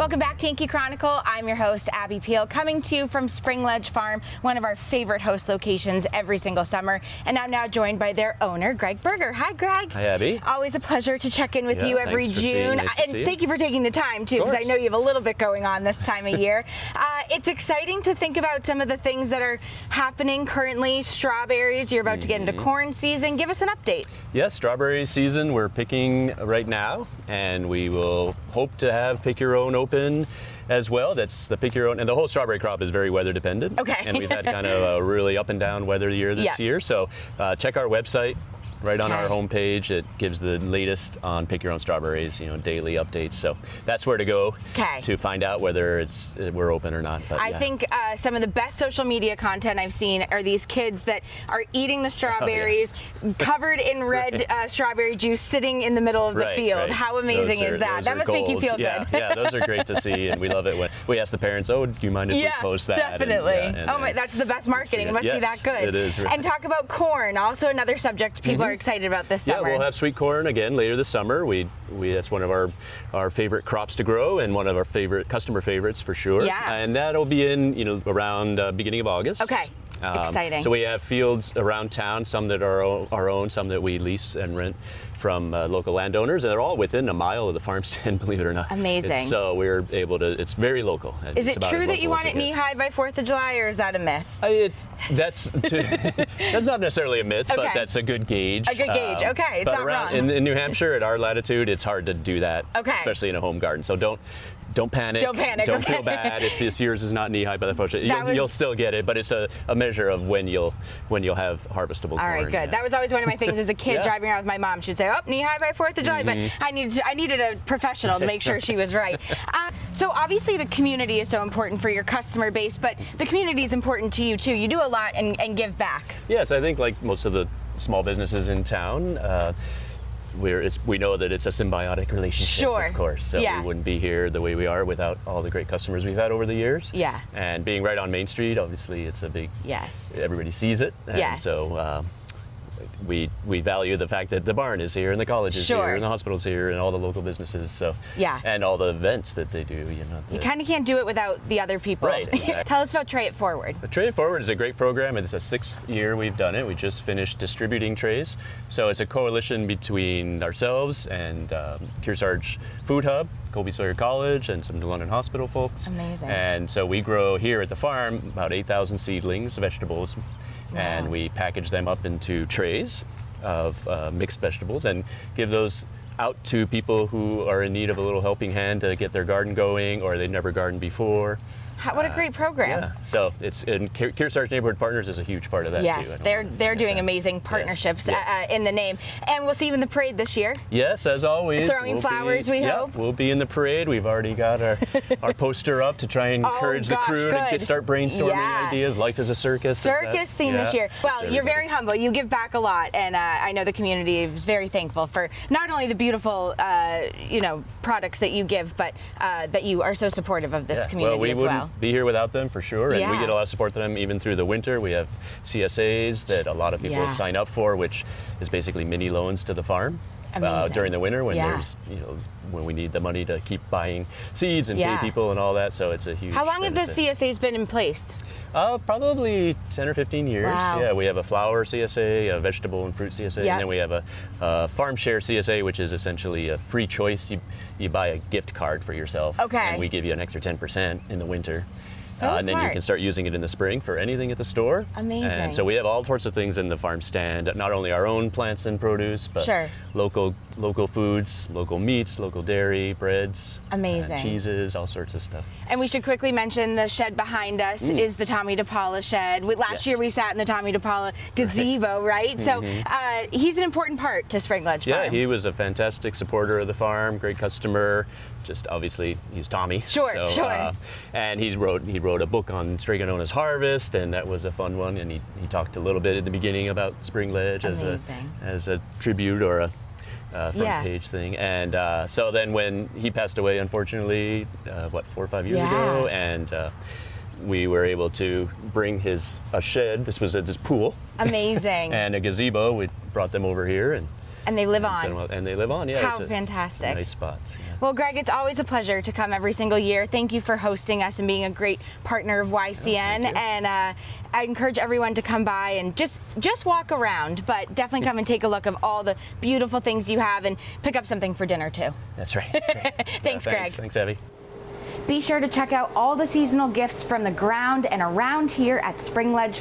Welcome back to Yankee Chronicle. I'm your host, Abby Peel, coming to you from Spring Ledge Farm, one of our favorite host locations every single summer. And I'm now joined by their owner, Greg Berger. Hi, Greg. Hi, Abby. Always a pleasure to check in with you every June. And thank you for taking the time, too, because I know you have a little bit going on this time of year. It's exciting to think about some of the things that are happening currently. Strawberries, you're about to get into corn season. Give us an update. Yes, strawberry season. We're picking right now, and we will hope to have Pick Your Own open as well. That's the Pick Your Own, and the whole strawberry crop is very weather dependent. Okay. And we've had kind of a really up and down weather year this year. So check our website. Right on our homepage, it gives the latest on Pick Your Own strawberries, daily updates. So that's where to go to find out whether we're open or not. But, I think some of the best social media content I've seen are these kids that are eating the strawberries, covered in red strawberry juice, sitting in the middle of the field. Right. How amazing is that? That must make you feel good. Yeah, those are great to see, and we love it when we ask the parents, "Oh, do you mind if we post that?" Definitely. And that's the best marketing. It must be that good. It is. Really. And talk about corn, also another subject people are excited about this summer. Yeah, we'll have sweet corn again later this summer. That's one of our favorite crops to grow, and one of our favorite customer favorites for sure. Yeah. And that'll be in around beginning of August. Okay. Exciting. So we have fields around town, some that are our own, some that we lease and rent from local landowners, and they're all within a mile of the farm stand, believe it or not. Amazing. So we're able to, it's very local. Is it true that you want it knee-high by 4th of July, or is that a myth? That's not necessarily a myth, but that's a good gauge. A good gauge, okay, it's not wrong. In New Hampshire, at our latitude, it's hard to do that, especially in a home garden. So don't panic. Don't panic. Don't feel bad if this yours is not knee-high by the 4th. You'll still get it, but it's a measure of when you'll have harvestable corn. All right, good. Yeah. That was always one of my things as a kid driving around with my mom. She'd say, "Oh, knee-high by 4th of July," but I needed a professional to make sure she was right. So obviously the community is so important for your customer base, but the community is important to you too. You do a lot and give back. Yes, I think like most of the small businesses in town, we know that it's a symbiotic relationship, of course. So we wouldn't be here the way we are without all the great customers we've had over the years. Yeah. And being right on Main Street, obviously, it's a big. Everybody sees it. And so we value the fact that the barn is here, and the college is here, and the hospital's here, and all the local businesses. So and all the events that they do. You kind of can't do it without the other people. Right. Exactly. Tell us about Tray It Forward. Tray It Forward is a great program. It's a 6th year we've done it. We just finished distributing trays. So it's a coalition between ourselves and Kearsarge Food Hub, Colby Sawyer College, and some London Hospital folks. Amazing. And so we grow here at the farm about 8,000 seedlings, vegetables. Wow. And we package them up into trays of mixed vegetables and give those out to people who are in need of a little helping hand to get their garden going, or they've never gardened before. What a great program. Yeah, so it's Kearsarge Neighborhood Partners is a huge part of that too. Yes, they're doing amazing partnerships in the name. And we'll see you in the parade this year. Yes, as always. Throwing flowers, we hope. We'll be in the parade. We've already got our poster up to try and encourage the crew to start brainstorming ideas. Life is a circus. Circus theme this year. Well, you're very humble. You give back a lot, and I know the community is very thankful for not only the beautiful products that you give, but that you are so supportive of this community as well. Be here without them for sure, and we get a lot of support from them even through the winter. We have CSAs that a lot of people sign up for, which is basically mini loans to the farm during the winter when there's when we need the money to keep buying seeds and pay people and all that. So it's a huge. How long have the CSAs been in place? Probably 10 or 15 years. Wow. Yeah, we have a flower CSA, a vegetable and fruit CSA, and then we have a farm share CSA, which is essentially a free choice. You buy a gift card for yourself, and we give you an extra 10% in the winter. And then you can start using it in the spring for anything at the store. Amazing. And so we have all sorts of things in the farm stand, not only our own plants and produce, but local foods, local meats, local dairy, breads, cheeses, all sorts of stuff. And we should quickly mention the shed behind us is the Tommy DePaula shed. Last year we sat in the Tommy DePaula gazebo, right? So he's an important part to Spring Ledge Farm. Yeah, he was a fantastic supporter of the farm, great customer. Just obviously, he's Tommy. Sure. And he wrote a book on Striganona's harvest, and that was a fun one. And he talked a little bit at the beginning about Spring Ledge as a tribute or a front page thing. And so then when he passed away, unfortunately, 4 or 5 years ago, and we were able to bring a shed. This was this pool. Amazing. And a gazebo. We brought them over here, and And they live on. And they live on, yeah. How it's fantastic. Nice spots. Yeah. Well, Greg, it's always a pleasure to come every single year. Thank you for hosting us and being a great partner of YCN. And I encourage everyone to come by and just walk around, but definitely come and take a look of all the beautiful things you have and pick up something for dinner too. That's right. Thanks, Greg. Thanks, Abby. Be sure to check out all the seasonal gifts from the ground and around here at Spring Ledge